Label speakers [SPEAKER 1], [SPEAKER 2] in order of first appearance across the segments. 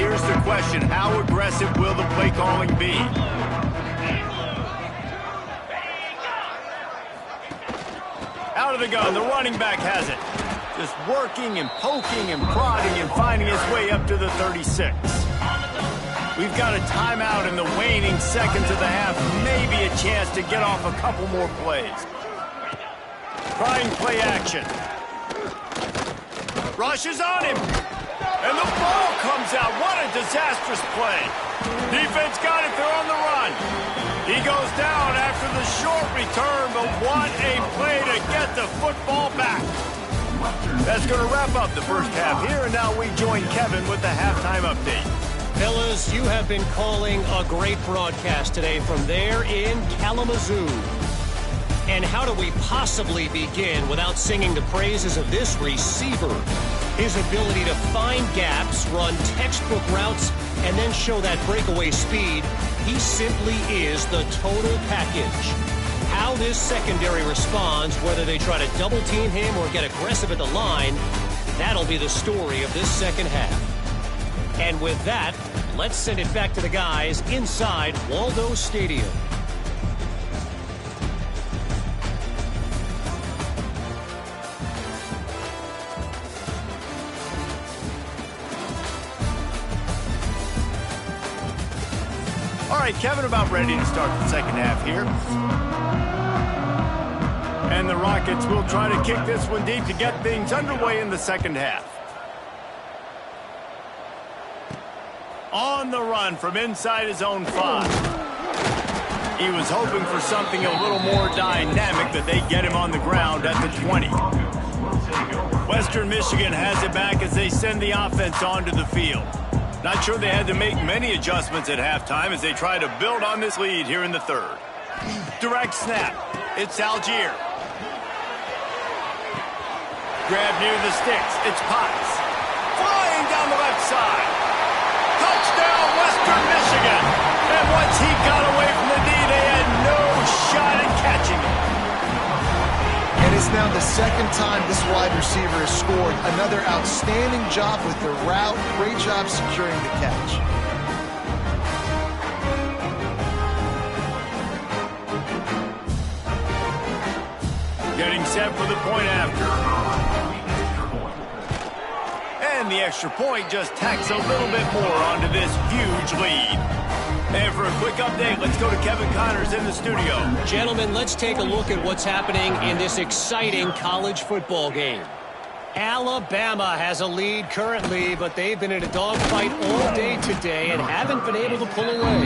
[SPEAKER 1] here's the question. How aggressive will the play calling be? Out of the gun, the running back has it. Just working and poking and prodding and finding his way up to the 36. We've got a timeout in the waning seconds of the half. Maybe a chance to get off a couple more plays. Trying play action. Rushes on him. And the ball comes out. What a disastrous play. Defense got it. They're on the run. He goes down after the short return, but what a play to get the football back. That's going to wrap up the first half here, and now we join Kevin with the halftime update.
[SPEAKER 2] Fellas, you have been calling a great broadcast today from there in Kalamazoo. And how do we possibly begin without singing the praises of this receiver? His ability to find gaps, run textbook routes, and then show that breakaway speed. He simply is the total package. How this secondary responds, whether they try to double team him or get aggressive at the line, that'll be the story of this second half. And with that, let's send it back to the guys inside Waldo Stadium.
[SPEAKER 1] All right, Kevin, about ready to start the second half here. And the Rockets will try to kick this one deep to get things underway in the second half. On the run from inside his own 5. He was hoping for something a little more dynamic, that they'd get him on the ground at the 20. Western Michigan has it back as they send the offense onto the field. Not sure they had to make many adjustments at halftime as they try to build on this lead here in the third. Direct snap. It's Algier. Grab near the sticks. It's Potts. Flying down the left side. Touchdown, Western Michigan. And once he got away from the D, they had no shot at catching him.
[SPEAKER 3] And it's now the second time this wide receiver has scored. Another outstanding job with the route. Great job securing the catch.
[SPEAKER 1] Getting set for the point after. And the extra point just tacks a little bit more onto this huge lead. And for a quick update, let's go to Kevin Connors in the studio.
[SPEAKER 2] Gentlemen, let's take a look at what's happening in this exciting college football game. Alabama has a lead currently, but they've been in a dogfight all day today and haven't been able to pull away.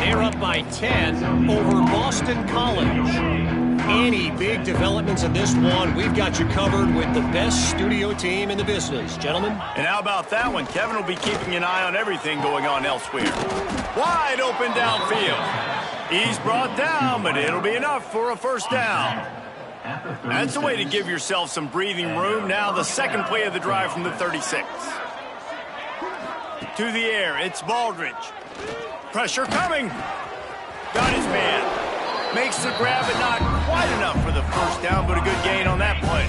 [SPEAKER 2] They're up by 10 over Boston College. Any big developments in this one, we've got you covered with the best studio team in the business. Gentlemen?
[SPEAKER 1] And how about that one? Kevin will be keeping an eye on everything going on elsewhere. Wide open downfield. He's brought down, but it'll be enough for a first down. That's a way to give yourself some breathing room. Now the second play of the drive from the 36. To the air, it's Baldridge. Pressure coming. Got his man. Makes the grab, but not quite enough for the first down, but a good gain on that play.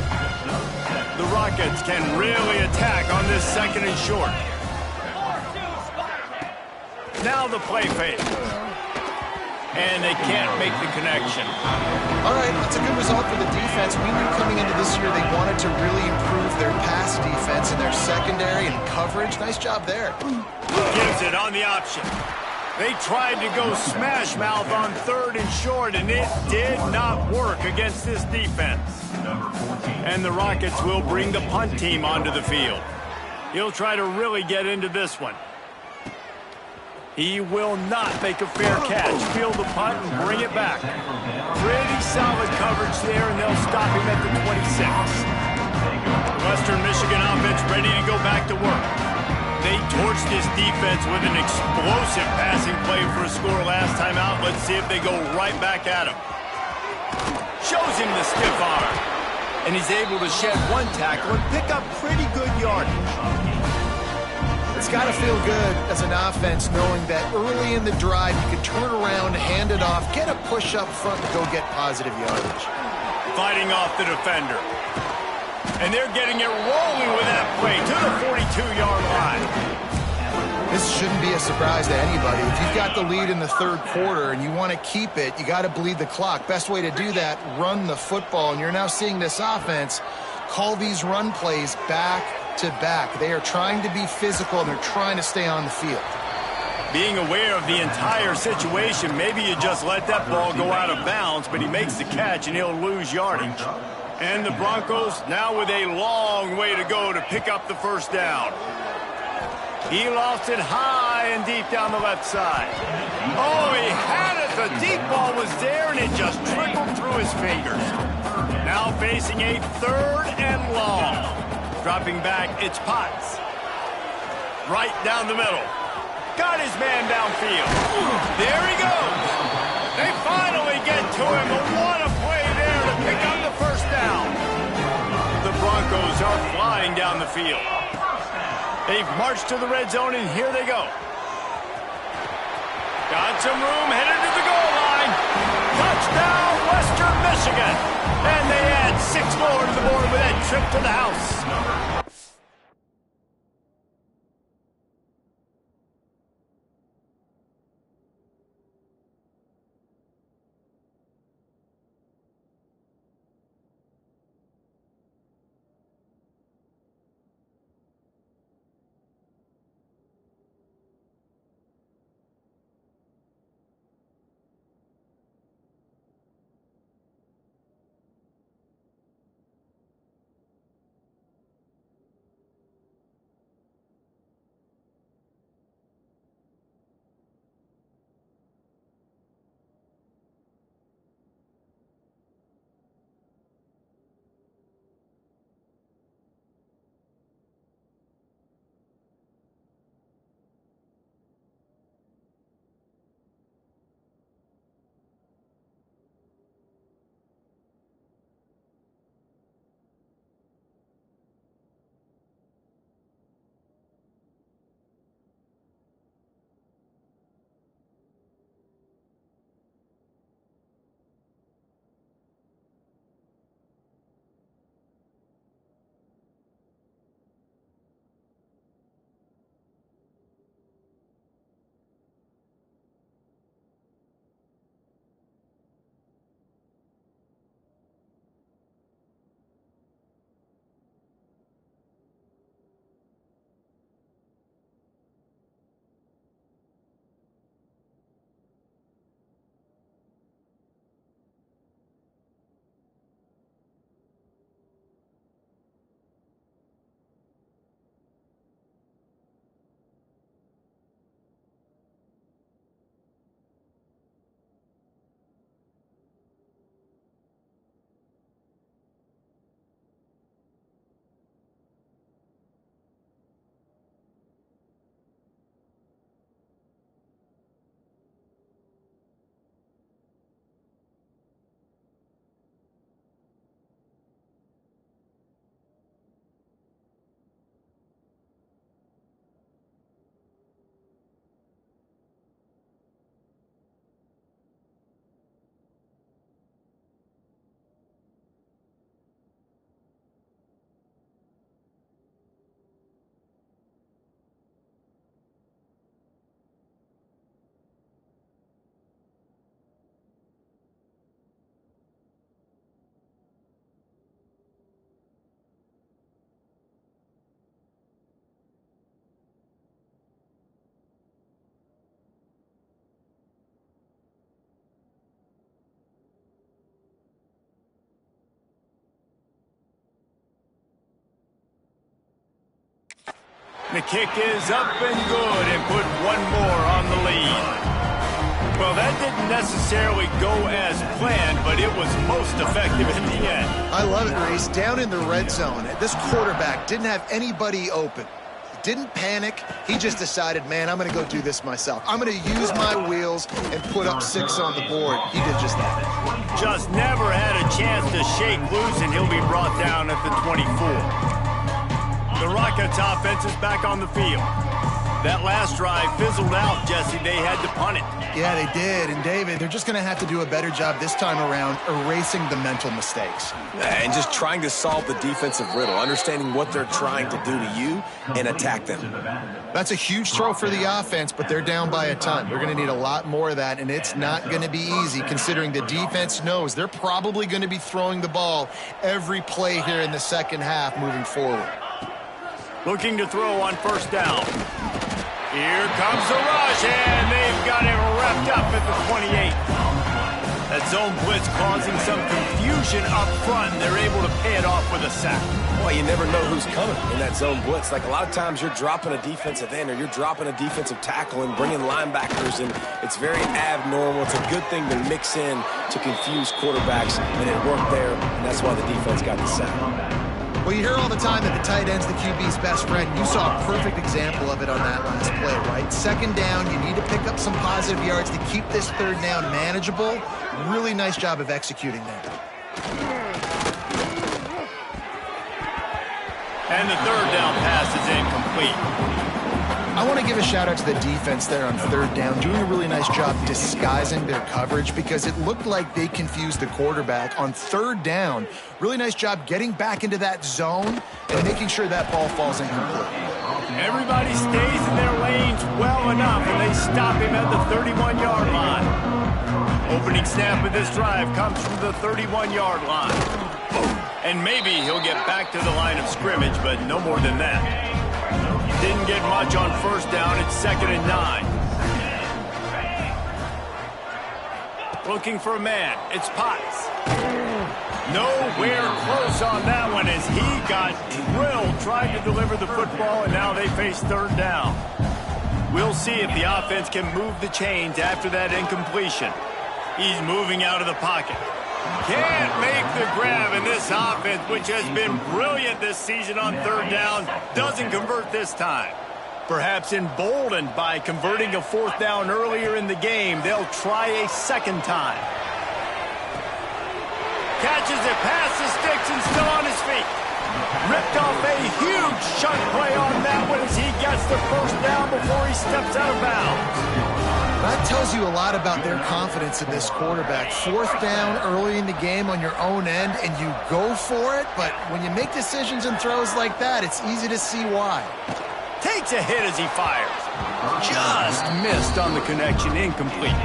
[SPEAKER 1] The Rockets can really attack on this second and short. Now the play fake. And they can't make the connection.
[SPEAKER 3] All right, that's a good result for the defense. We knew coming into this year they wanted to really improve their pass defense and their secondary and coverage. Nice job there.
[SPEAKER 1] Gives it on the option. They tried to go smash mouth on third and short, and it did not work against this defense. And the Rockets will bring the punt team onto the field. He'll try to really get into this one. He will not make a fair catch. Field the punt and bring it back. Pretty solid coverage there, and they'll stop him at the 26. The Western Michigan offense ready to go back to work. They torched this defense with an explosive passing play for a score last time out. Let's see if they go right back at him. Shows him the stiff arm. And he's able to shed one tackle and pick up pretty good yardage.
[SPEAKER 3] It's got to feel good as an offense knowing that early in the drive you can turn around, hand it off, get a push up front, and go get positive yardage.
[SPEAKER 1] Fighting off the defender. And they're getting it rolling with that play to the 42-yard line.
[SPEAKER 3] shouldn't be a surprise to anybody. If you've got the lead in the third quarter and you want to keep it, you got to bleed the clock. Best way to do that, run the football. And you're now seeing this offense call these run plays back to back. They are trying to be physical, and they're trying to stay on the field.
[SPEAKER 1] Being aware of the entire situation, maybe you just let that ball go out of bounds, but he makes the catch and he'll lose yardage. And the Broncos now with a long way to go to pick up the first down. He lost it high and deep down the left side. Oh, he had it. The deep ball was there, and it just trickled through his fingers. Now facing a third and long. Dropping back, it's Potts. Right down the middle. Got his man downfield. There he goes. They finally get to him. But what a play there to pick up the first down. The Broncos are flying down the field. They've marched to the red zone, and here they go. Got some room, headed to the goal line. Touchdown, Western Michigan. And they add 6 more to the board with that trip to the house. The kick is up and good and put one more on the lead. Well, that didn't necessarily go as planned, but it was most effective in the end.
[SPEAKER 3] I love it, Reese. Down in the red zone, this quarterback didn't have anybody open. Didn't panic. He just decided, man, I'm going to go do this myself. I'm going to use my wheels and put up 6 on the board. He did just that.
[SPEAKER 1] Just never had a chance to shake loose, and he'll be brought down at the 24. The Rockets offense is back on the field. That last drive fizzled out, Jesse. They had to punt it.
[SPEAKER 3] Yeah, they did. And, David, they're just going to have to do a better job this time around erasing the mental mistakes.
[SPEAKER 4] And just trying to solve the defensive riddle, understanding what they're trying to do to you and attack them.
[SPEAKER 3] That's a huge throw for the offense, but they're down by a ton. They're going to need a lot more of that, and it's not going to be easy considering the defense knows they're probably going to be throwing the ball every play here in the second half moving forward.
[SPEAKER 1] Looking to throw on first down. Here comes the rush, and they've got it wrapped up at the 28. That zone blitz causing some confusion up front, and they're able to pay it off with a sack.
[SPEAKER 4] Well, you never know who's coming in that zone blitz. Like a lot of times you're dropping a defensive end or you're dropping a defensive tackle and bringing linebackers, and it's very abnormal. It's a good thing to mix in to confuse quarterbacks, and it worked there, and that's why the defense got the sack.
[SPEAKER 3] Well, you hear all the time that the tight end's the QB's best friend. You saw a perfect example of it on that last play, right? Second down, you need to pick up some positive yards to keep this third down manageable. Really nice job of executing there.
[SPEAKER 1] And the third down pass is incomplete.
[SPEAKER 3] I want to give a shout out to the defense there on third down, doing a really nice job disguising their coverage because it looked like they confused the quarterback on third down. Really nice job getting back into that zone and making sure that ball falls incomplete.
[SPEAKER 1] Everybody stays in their lanes well enough, and they stop him at the 31-yard line. Opening snap of this drive comes from the 31-yard line. And maybe he'll get back to the line of scrimmage, but no more than that. Didn't get much on first down. It's 2nd and 9. Looking for a man. It's Potts. Nowhere close on that one as he got drilled trying to deliver the football, and now they face third down. We'll see if the offense can move the chains after that incompletion. He's moving out of the pocket. Can't make the grab, and this offense, which has been brilliant this season on third down, doesn't convert this time. Perhaps emboldened by converting a fourth down earlier in the game, they'll try a second time. Catches it past the sticks and still on his feet. Ripped off a huge chunk play on that one as he gets the first down before he steps out of bounds.
[SPEAKER 3] That tells you a lot about their confidence in this quarterback. Fourth down early in the game on your own end, and you go for it, but when you make decisions and throws like that, it's easy to see why.
[SPEAKER 1] Takes a hit as he fires. Just missed on the connection, incomplete.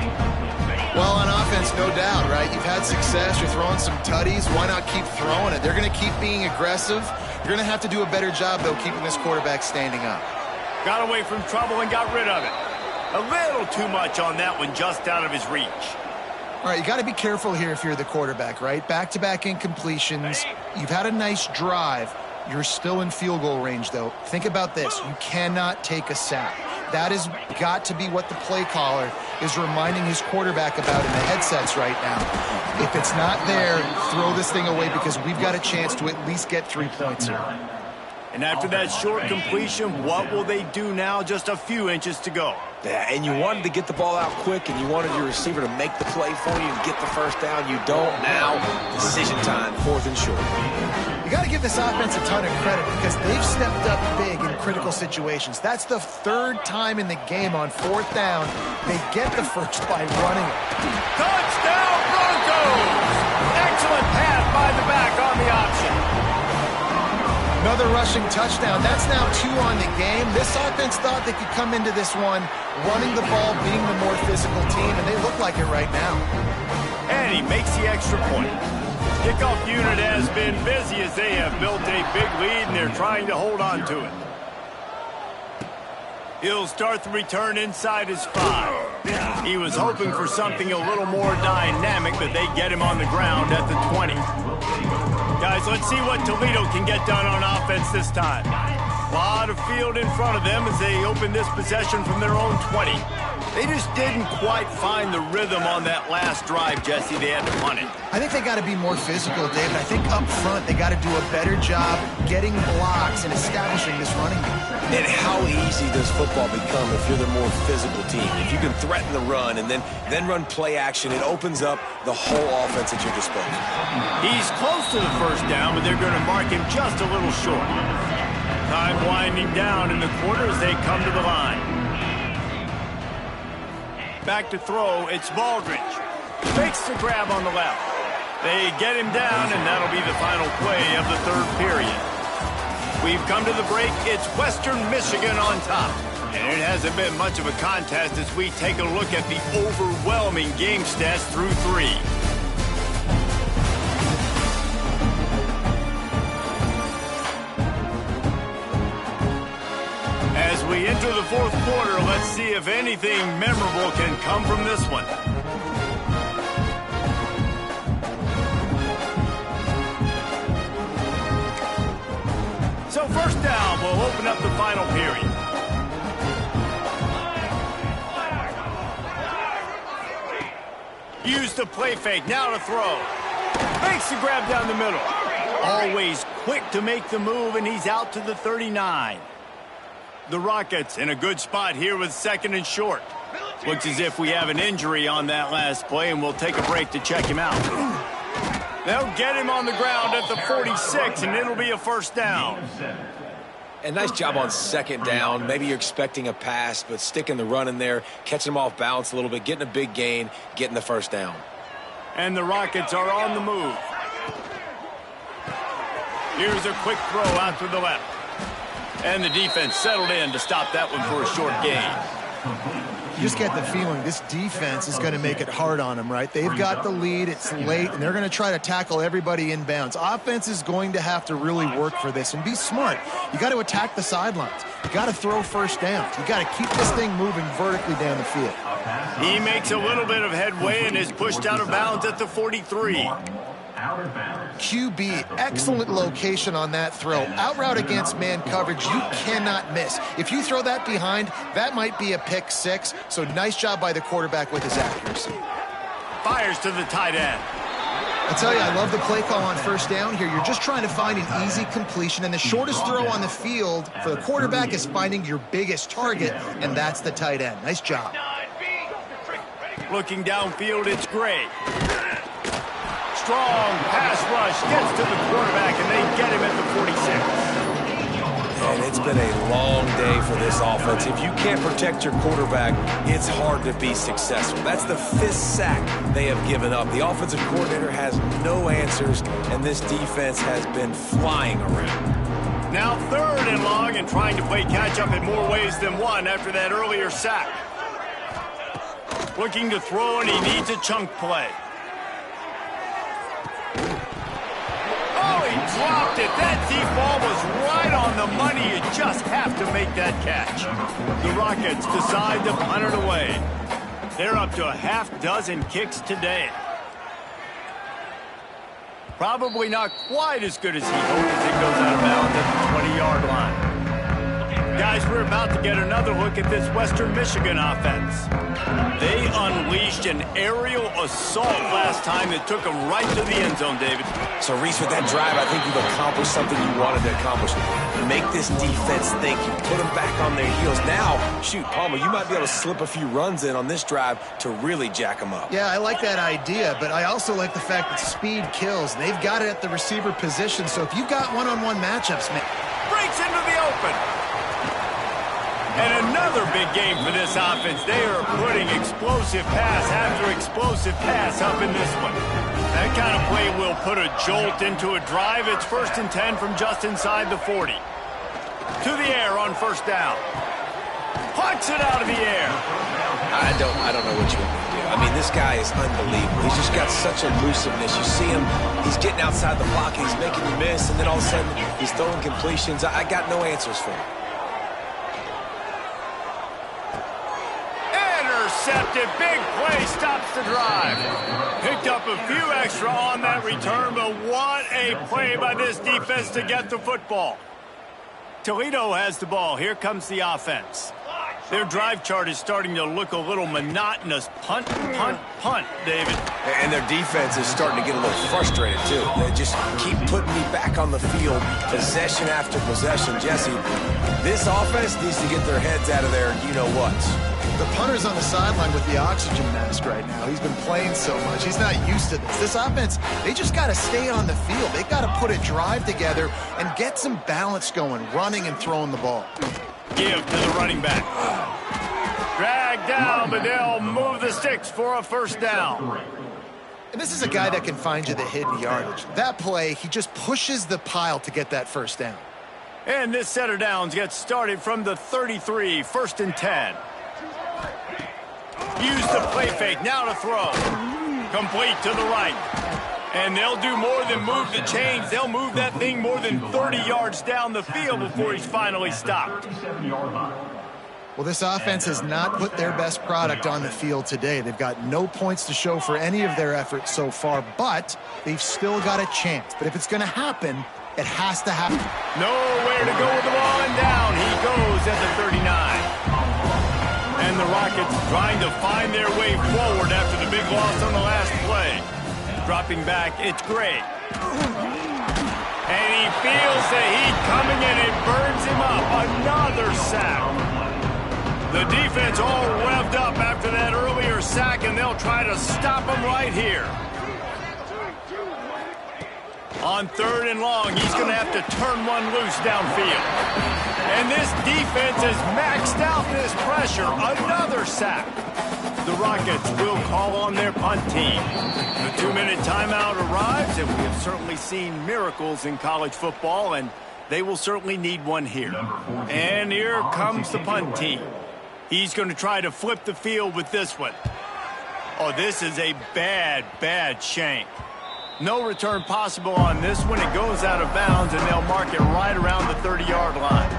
[SPEAKER 3] Well, on offense, no doubt, right? You've had success. You're throwing some tutties. Why not keep throwing it? They're going to keep being aggressive. You're going to have to do a better job, though, keeping this quarterback standing up.
[SPEAKER 1] Got away from trouble and got rid of it. A little too much on that one, just out of his reach.
[SPEAKER 3] All right, you got to be careful here if you're the quarterback, right? Back-to-back incompletions. You've had a nice drive. You're still in field goal range, though. Think about this. You cannot take a sack. That has got to be what the play caller is reminding his quarterback about in the headsets right now. If it's not there, throw this thing away because we've got a chance to at least get 3 points here.
[SPEAKER 1] And after that short completion, what will they do now? Just a few inches to go.
[SPEAKER 4] Yeah, and you wanted to get the ball out quick, and you wanted your receiver to make the play for you and get the first down. You don't now. Decision time, 4th and short.
[SPEAKER 3] You got to give this offense a ton of credit because they've stepped up big in critical situations. That's the third time in the game on 4th down. They get the first by running it.
[SPEAKER 1] Touchdown Broncos! Excellent pass by the back on the option.
[SPEAKER 3] Another rushing touchdown. That's now 2 on the game. This offense thought they could come into this one running the ball, being the more physical team, and they look like it right now.
[SPEAKER 1] And he makes the extra point. Kickoff unit has been busy as they have built a big lead, and they're trying to hold on to it. He'll start the return inside his 5. He was hoping for something a little more dynamic, but they get him on the ground at the 20. Guys, let's see what Toledo can get done on offense this time. A lot of field in front of them as they open this possession from their own 20. They just didn't quite find the rhythm on that last drive, Jesse. They had to punt it.
[SPEAKER 3] I think they got to be more physical, David. I think up front they got to do a better job getting blocks and establishing this running game.
[SPEAKER 4] And how easy does football become if you're the more physical team? If you can threaten the run and then run play action, it opens up the whole offense at your disposal.
[SPEAKER 1] He's close to the first down, but they're going to mark him just a little short. Time winding down in the quarter as they come to the line. Back to throw, it's Baldridge. Fakes the grab on the left. They get him down, and that'll be the final play of the third period. We've come to the break. It's Western Michigan on top. And it hasn't been much of a contest as we take a look at the overwhelming game stats through 3. As we enter the fourth quarter, let's see if anything memorable can come from this one. So first down, we'll open up the final period. Use the play fake, now to throw. Makes the grab down the middle. Always quick to make the move, and he's out to the 39. The Rockets in a good spot here with 2nd and short. Looks as if we have an injury on that last play, and we'll take a break to check him out. They'll get him on the ground at the 46, and it'll be a first down.
[SPEAKER 4] And nice job on 2nd down. Maybe you're expecting a pass, but sticking the run in there, catching him off balance a little bit, getting a big gain, getting the first down.
[SPEAKER 1] And the Rockets are on the move. Here's a quick throw out to the left. And the defense settled in to stop that one for a short gain.
[SPEAKER 3] You just get the feeling this defense is going to make it hard on them, right? They've got the lead, it's late, and they're going to try to tackle everybody inbounds. Offense is going to have to really work for this and be smart. You got to attack the sidelines. You got to throw first downs. You got to keep this thing moving vertically down the field.
[SPEAKER 1] He makes a little bit of headway and is pushed out of bounds at the 43.
[SPEAKER 3] QB, excellent location on that throw. Out route against man coverage, you cannot miss. If you throw that behind, that might be a pick 6. So nice job by the quarterback with his accuracy.
[SPEAKER 1] Fires to the tight end.
[SPEAKER 3] I tell you, I love the play call on first down here. You're just trying to find an easy completion, and the shortest throw on the field for the quarterback is finding your biggest target, and that's the tight end. Nice job.
[SPEAKER 1] Looking downfield, it's Gray. Strong pass rush, gets to the quarterback, and they get him at the 46.
[SPEAKER 4] And it's been a long day for this offense. If you can't protect your quarterback, it's hard to be successful. That's the 5th sack they have given up. The offensive coordinator has no answers, and this defense has been flying around.
[SPEAKER 1] Now 3rd and long, and trying to play catch-up in more ways than one after that earlier sack. Looking to throw, and he needs a chunk play. Dropped it. That deep ball was right on the money. You just have to make that catch. The Rockets decide to punt it away. They're up to a half-dozen kicks today. Probably not quite as good as he hoped as it goes out of bounds at the 20-yard line. Guys, we're about to get another look at this Western Michigan offense. They unleashed an aerial assault last time that took them right to the end zone, David.
[SPEAKER 4] So, Reese, with that drive, I think you've accomplished something you wanted to accomplish. Make this defense think. You put them back on their heels. Now, shoot, Palmer, you might be able to slip a few runs in on this drive to really jack them up.
[SPEAKER 3] Yeah, I like that idea, but I also like the fact that speed kills. They've got it at the receiver position, so if you've got one-on-one matchups, man.
[SPEAKER 1] Breaks into the open. And another big game for this offense. They are putting explosive pass after explosive pass up in this one. That kind of play will put a jolt into a drive. It's 1st and 10 from just inside the 40. To the air on first down. Puts it out of the air.
[SPEAKER 4] I don't know what you want me to do. I mean, this guy is unbelievable. He's just got such elusiveness. You see him, he's getting outside the pocket, he's making you miss, and then all of a sudden, he's throwing completions. I got no answers for him.
[SPEAKER 1] Intercepted. Big play stops the drive. Picked up a few extra on that return, but what a play by this defense to get the football. Toledo has the ball. Here comes the offense. Their drive chart is starting to look a little monotonous. Punt, punt, punt, David.
[SPEAKER 4] And their defense is starting to get a little frustrated, too. They just keep putting me back on the field, possession after possession. Jesse, this offense needs to get their heads out of there, you-know-what.
[SPEAKER 3] The punter's on the sideline with the oxygen mask right now. He's been playing so much. He's not used to this. This offense, they just got to stay on the field. They got to put a drive together and get some balance going, running and throwing the ball.
[SPEAKER 1] Give to the running back. Drag down, but they'll move the sticks for a first down.
[SPEAKER 3] And this is a guy that can find you the hidden yardage. That play, he just pushes the pile to get that first down.
[SPEAKER 1] And this set of downs gets started from the 33, 1st and 10. Use the play fake, now to throw. Complete to the right. And they'll do more than move the chains. They'll move that thing more than 30 yards down the field before he's finally stopped.
[SPEAKER 3] Well, this offense has not put their best product on the field today. They've got no points to show for any of their efforts so far, but they've still got a chance. But if it's going to happen, it has to happen.
[SPEAKER 1] Nowhere to go with the ball, and down he goes at the 39. And the Rockets trying to find their way forward after the big loss on the last play. Dropping back, it's Gray. And he feels the heat coming and it burns him up. Another sack. The defense all revved up after that earlier sack, and they'll try to stop him right here. On 3rd and long, he's going to have to turn one loose downfield. And this defense is maxed out this pressure. Another sack. The Rockets will call on their punt team. The 2-minute timeout arrives, and we have certainly seen miracles in college football, and they will certainly need one here. And here comes the punt team. He's going to try to flip the field with this one. Oh, this is a bad, bad shank. No return possible on this one. It goes out of bounds, and they'll mark it right around the 30-yard line.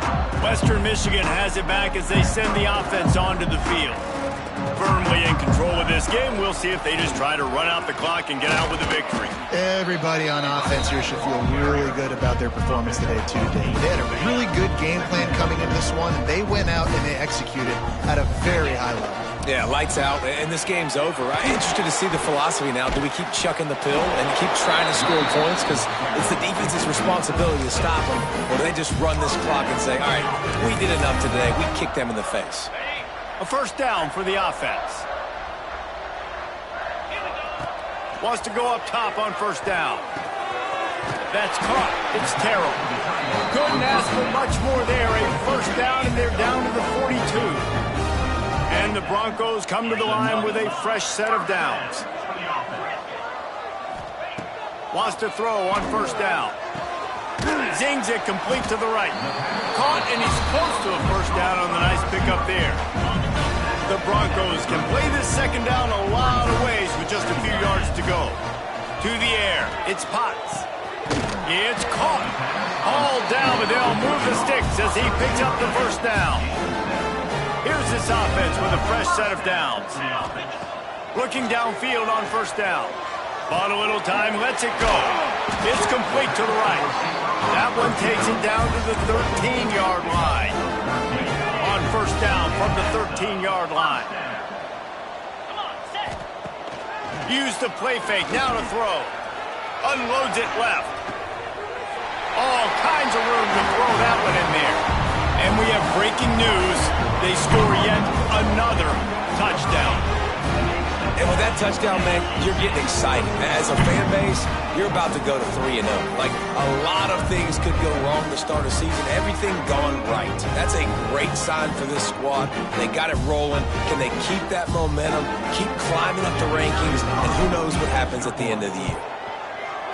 [SPEAKER 1] Western Michigan has it back as they send the offense onto the field. Firmly in control of this game. We'll see if they just try to run out the clock and get out with a victory.
[SPEAKER 3] Everybody on offense here should feel really good about their performance today, too, Dave. They had a really good game plan coming into this one, and they went out and they executed at a very high level.
[SPEAKER 4] Yeah, lights out, and this game's over. I'm interested to see the philosophy now. Do we keep chucking the pill and keep trying to score points? Because it's the defense's responsibility to stop them. Or do they just run this clock and say, all right, we did enough today. We kicked them in the face.
[SPEAKER 1] A first down for the offense. Wants to go up top on first down. That's caught. It's terrible. Couldn't ask for much more there. A first down, and they're down to the 42. And the Broncos come to the line with a fresh set of downs. Wants to throw on first down. Zings it complete to the right. Caught, and he's close to a first down on the nice pickup there. The Broncos can play this second down a lot of ways with just a few yards to go. To the air, it's Potts. It's caught. All down, but they'll move the sticks as he picks up the first down. Here's this offense with a fresh set of downs. Looking downfield on first down. Bought a little time, lets it go. It's complete to the right. That one takes it down to the 13-yard line. On first down from the 13-yard line. Use the play fake, now to throw. Unloads it left. All kinds of room to throw that one in there. And we have breaking news. They score yet another touchdown.
[SPEAKER 4] And with that touchdown, man, you're getting excited. As a fan base, you're about to go to 3-0. Like, a lot of things could go wrong to start a season. Everything gone right. That's a great sign for this squad. They got it rolling. Can they keep that momentum, keep climbing up the rankings, and who knows what happens at the end of the year.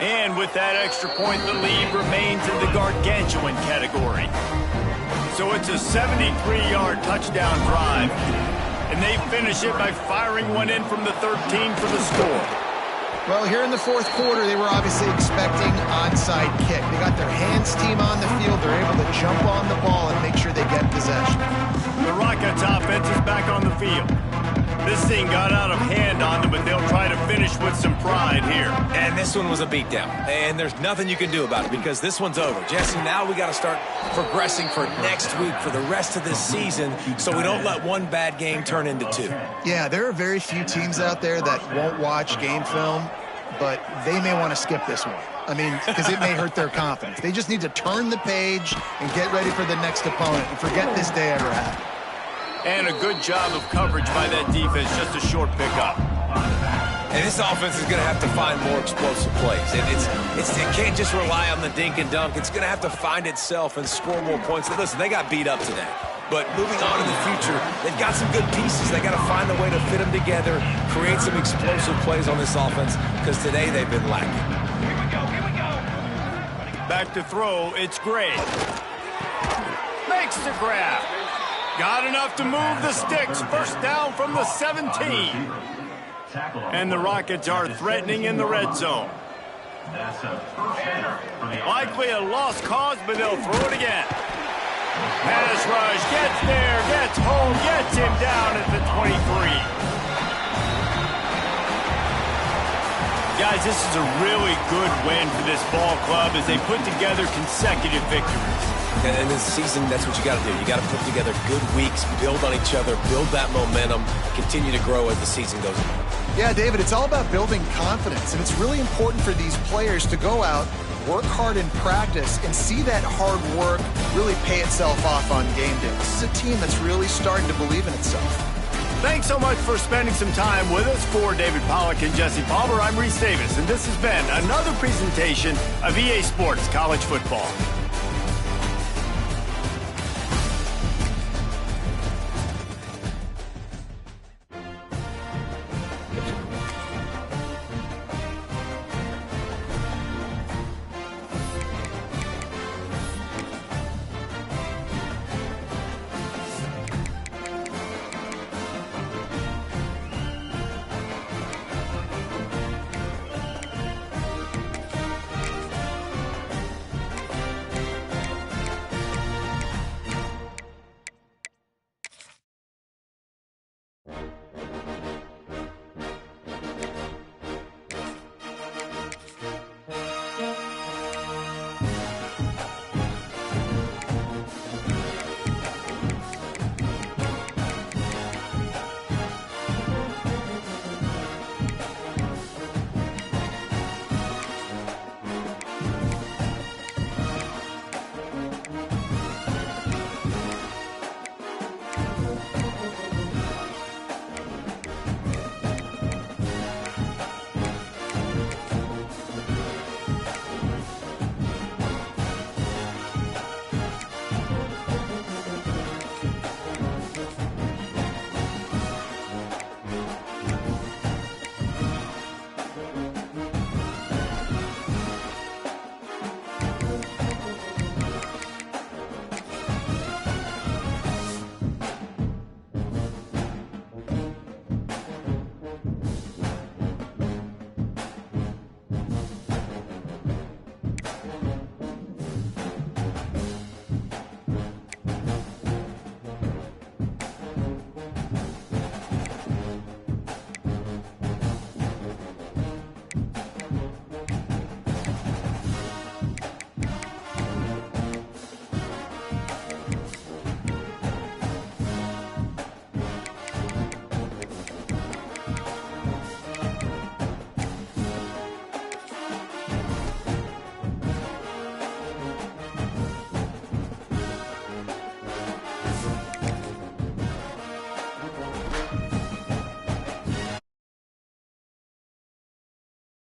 [SPEAKER 1] And with that extra point, the lead remains in the gargantuan category. So it's a 73-yard touchdown drive. And they finish it by firing one in from the 13 for the score.
[SPEAKER 3] Well, here in the fourth quarter, they were obviously expecting onside kick. They got their hands team on the field. They're able to jump on the ball and make sure they get possession.
[SPEAKER 1] The Rockets offense is back on the field. This thing got out of hand on them, but they'll try to finish with some pride here.
[SPEAKER 4] And this one was a beatdown, and there's nothing you can do about it because this one's over. Jesse, now we got to start progressing for next week, for the rest of this season, so we don't let one bad game turn into two.
[SPEAKER 3] Yeah, there are very few teams out there that won't watch game film, but they may want to skip this one. I mean, because it may hurt their confidence. They just need to turn the page and get ready for the next opponent and forget this day ever happened.
[SPEAKER 1] And a good job of coverage by that defense, just a short pickup.
[SPEAKER 4] And this offense is going to have to find more explosive plays. It can't just rely on the dink and dunk. It's going to have to find itself and score more points. And listen, they got beat up today. But moving on in the future, they've got some good pieces. They got to find a way to fit them together, create some explosive plays on this offense, because today they've been lacking.
[SPEAKER 1] Back to throw, it's Gray. Makes the grab. Got enough to move the sticks. First down from the 17. And the Rockets are threatening in the red zone. Likely a lost cause, but they'll throw it again. Pass rush, gets there, gets home, gets him down at the 23. Guys, this is a really good win for this ball club as they put together consecutive victories.
[SPEAKER 4] And this season, that's what you got to do. You got to put together good weeks, build on each other, build that momentum, continue to grow as the season goes on.
[SPEAKER 3] Yeah, David, it's all about building confidence, and it's really important for these players to go out, work hard in practice, and see that hard work really pay itself off on game day. This is a team that's really starting to believe in itself.
[SPEAKER 1] Thanks so much for spending some time with us. For David Pollack and Jesse Palmer, I'm Reese Davis, and this has been another presentation of EA Sports College Football.
[SPEAKER 5] You